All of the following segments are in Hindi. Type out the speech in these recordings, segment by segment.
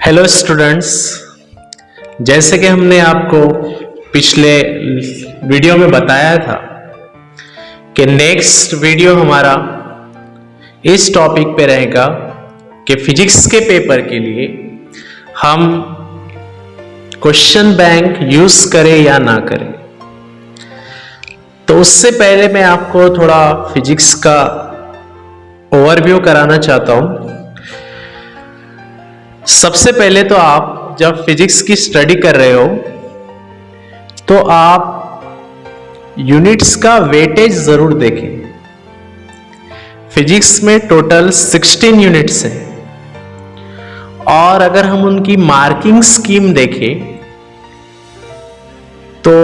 हेलो स्टूडेंट्स, जैसे कि हमने आपको पिछले वीडियो में बताया था कि नेक्स्ट वीडियो हमारा इस टॉपिक पे रहेगा कि फिजिक्स के पेपर के लिए हम क्वेश्चन बैंक यूज करें या ना करें। तो उससे पहले मैं आपको थोड़ा फिजिक्स का ओवरव्यू कराना चाहता हूं। सबसे पहले तो आप जब फिजिक्स की स्टडी कर रहे हो तो आप यूनिट्स का वेटेज जरूर देखें। फिजिक्स में टोटल 16 यूनिट्स हैं और अगर हम उनकी मार्किंग स्कीम देखें तो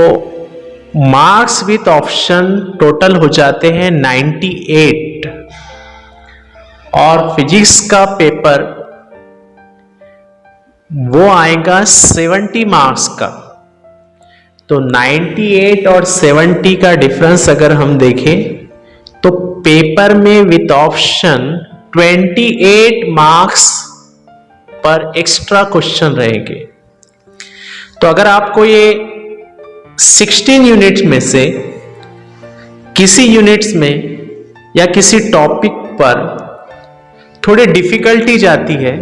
मार्क्स विथ ऑप्शन टोटल हो जाते हैं 98 और फिजिक्स का पेपर वो आएगा 70 मार्क्स का। तो 98 और 70 का डिफरेंस अगर हम देखें तो पेपर में विथ ऑप्शन 28 मार्क्स पर एक्स्ट्रा क्वेश्चन रहेंगे। तो अगर आपको ये 16 यूनिट्स में से किसी यूनिट्स में या किसी टॉपिक पर थोड़ी डिफिकल्टी जाती है,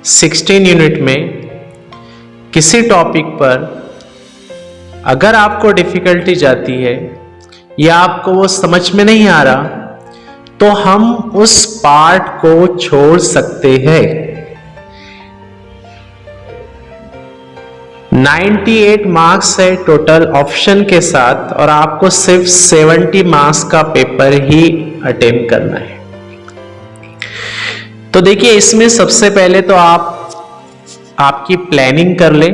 16 यूनिट में किसी टॉपिक पर अगर आपको डिफिकल्टी जाती है या आपको वो समझ में नहीं आ रहा तो हम उस पार्ट को छोड़ सकते हैं। 98 मार्क्स है टोटल ऑप्शन के साथ और आपको सिर्फ 70 मार्क्स का पेपर ही अटेम्प्ट करना है। तो देखिए, इसमें सबसे पहले तो आप आपकी प्लानिंग कर लें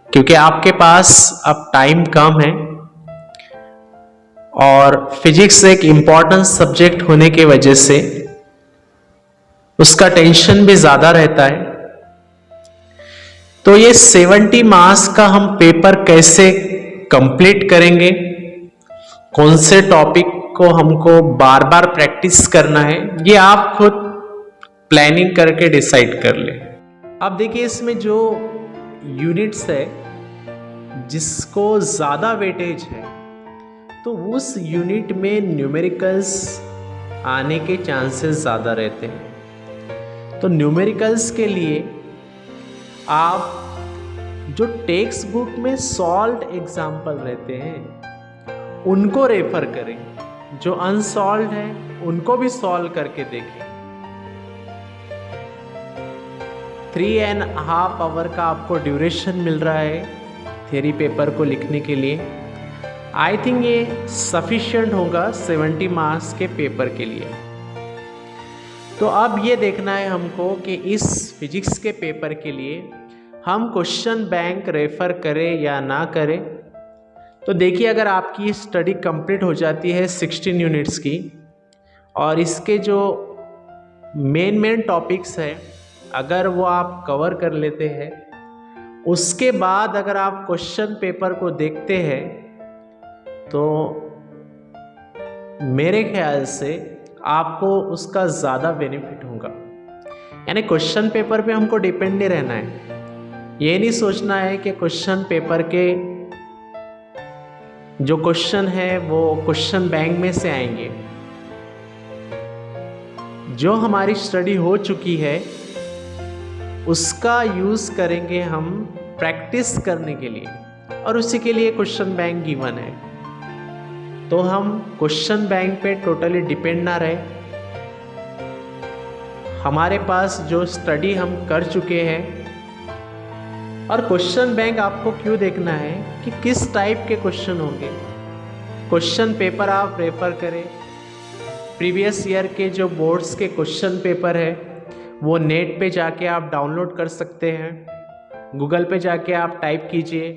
क्योंकि आपके पास अब टाइम कम है और फिजिक्स एक इम्पॉर्टेंट सब्जेक्ट होने की वजह से उसका टेंशन भी ज्यादा रहता है। तो ये 70 मार्क्स का हम पेपर कैसे कंप्लीट करेंगे, कौन से टॉपिक को हमको बार बार प्रैक्टिस करना है, ये आप खुद प्लानिंग करके डिसाइड कर ले। अब देखिए, इसमें जो यूनिट्स है जिसको ज्यादा वेटेज है तो उस यूनिट में न्यूमेरिकल्स आने के चांसेस ज्यादा रहते हैं। तो न्यूमेरिकल्स के लिए आप जो टेक्स्ट बुक में सॉल्व्ड एग्जाम्पल रहते हैं उनको रेफर करें, जो अनसॉल्व्ड है उनको भी सॉल्व करके देखें। 3.5 आवर का आपको ड्यूरेशन मिल रहा है थ्योरी पेपर को लिखने के लिए। आई थिंक ये सफिशिएंट होगा 70 मार्क्स के पेपर के लिए। तो अब ये देखना है हमको कि इस फिजिक्स के पेपर के लिए हम क्वेश्चन बैंक रेफर करें या ना करें। तो देखिए, अगर आपकी स्टडी कंप्लीट हो जाती है 16 यूनिट्स की और इसके जो मेन टॉपिक्स है अगर वो आप कवर कर लेते हैं, उसके बाद अगर आप क्वेश्चन पेपर को देखते हैं तो मेरे ख्याल से आपको उसका ज़्यादा बेनिफिट होगा। यानी क्वेश्चन पेपर पे हमको डिपेंड नहीं रहना है। ये नहीं सोचना है कि क्वेश्चन पेपर के जो क्वेश्चन है वो क्वेश्चन बैंक में से आएंगे। जो हमारी स्टडी हो चुकी है उसका यूज़ करेंगे हम प्रैक्टिस करने के लिए और उसी के लिए क्वेश्चन बैंक गिवन है। तो हम क्वेश्चन बैंक पे टोटली डिपेंड ना रहे। हमारे पास जो स्टडी हम कर चुके हैं और क्वेश्चन बैंक आपको क्यों देखना है कि किस टाइप के क्वेश्चन होंगे। क्वेश्चन पेपर आप रेफर करें, प्रीवियस ईयर के जो बोर्ड्स के क्वेश्चन पेपर है वो नेट पे जाके आप डाउनलोड कर सकते हैं। गूगल पे जाके आप टाइप कीजिए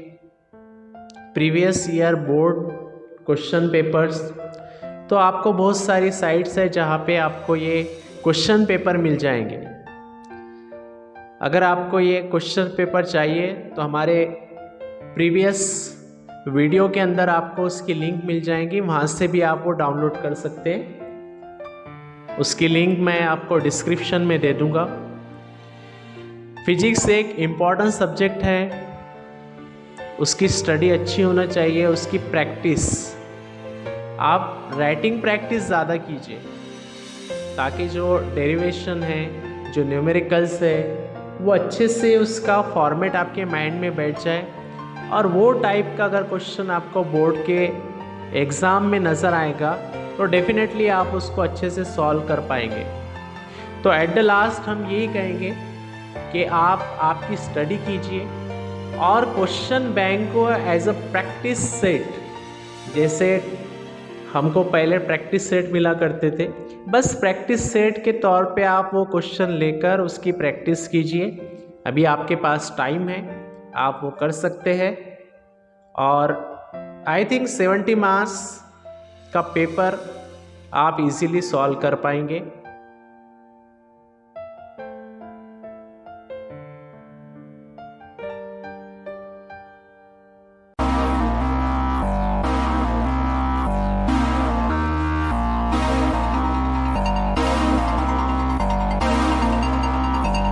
previous year board question papers, तो आपको बहुत सारी साइट्स है जहाँ पे आपको ये क्वेश्चन पेपर मिल जाएंगे। अगर आपको ये क्वेश्चन पेपर चाहिए तो हमारे प्रीवियस वीडियो के अंदर आपको उसकी लिंक मिल जाएंगी, वहाँ से भी आप वो डाउनलोड कर सकते हैं। उसकी लिंक मैं आपको डिस्क्रिप्शन में दे दूँगा। फिजिक्स एक इम्पॉर्टेंट सब्जेक्ट है, उसकी स्टडी अच्छी होना चाहिए, उसकी प्रैक्टिस, आप राइटिंग प्रैक्टिस ज़्यादा कीजिए ताकि जो डेरिवेशन है, जो न्यूमेरिकल्स है, वो अच्छे से उसका फॉर्मेट आपके माइंड में बैठ जाए और वो टाइप का अगर क्वेश्चन आपको बोर्ड के एग्ज़ाम में नज़र आएगा तो डेफिनेटली आप उसको अच्छे से सॉल्व कर पाएंगे। तो एट द लास्ट हम यही कहेंगे कि आप आपकी स्टडी कीजिए और क्वेश्चन बैंक को एज अ प्रैक्टिस सेट, जैसे हमको पहले प्रैक्टिस सेट मिला करते थे, बस प्रैक्टिस सेट के तौर पे आप वो क्वेश्चन लेकर उसकी प्रैक्टिस कीजिए। अभी आपके पास टाइम है, आप वो कर सकते हैं और आई थिंक 70 मार्क्स का पेपर आप इजीली सॉल्व कर पाएंगे।